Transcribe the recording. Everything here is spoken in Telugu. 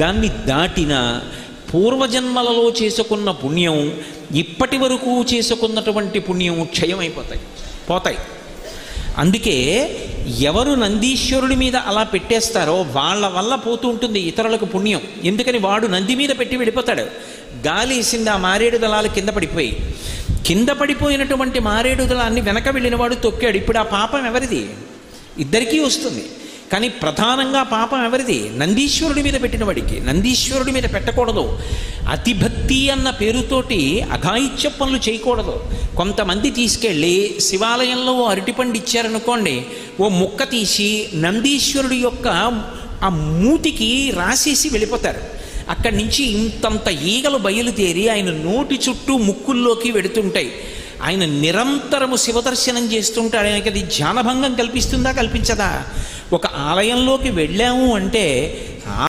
దాన్ని దాటిన పూర్వజన్మలలో చేసుకున్న పుణ్యం, ఇప్పటి వరకు చేసుకున్నటువంటి పుణ్యం పోతాయి. అందుకే ఎవరు నందీశ్వరుడి మీద అలా పెట్టేస్తారో వాళ్ళ వల్ల పోతూ ఉంటుంది ఇతరులకు పుణ్యం. ఎందుకని వాడు నంది మీద పెట్టి వెళ్ళిపోతాడు. గాలి వేసింది, ఆ మారేడు దళాలు కింద పడిపోయినటువంటి మారేడు దళాన్ని వెనక వెళ్ళినవాడు తొక్కాడు. ఇప్పుడు ఆ పాపం ఎవరిది? ఇద్దరికీ వస్తుంది. కానీ ప్రధానంగా పాపం ఎవరిది? నందీశ్వరుడి మీద పెట్టిన వాడికి. నందీశ్వరుడి మీద పెట్టకూడదు. అతిభక్తి అన్న పేరుతోటి అఘాయిత్య పనులు చేయకూడదు. కొంతమంది తీసుకెళ్ళి శివాలయంలో ఓ అరటిపండు ఇచ్చారనుకోండి, ఓ ముక్క తీసి నందీశ్వరుడి యొక్క ఆ మూతికి రాసేసి వెళ్ళిపోతారు. అక్కడి నుంచి ఇంతంత ఈగలు బయలుదేరి ఆయన నోటి చుట్టూ ముక్కుల్లోకి వెడుతుంటాయి. ఆయన నిరంతరము శివదర్శనం చేస్తుంటాడు. ఆయనకి అది ధ్యానభంగం కల్పిస్తుందా, కల్పించదా? ఒక ఆలయంలోకి వెళ్ళాము అంటే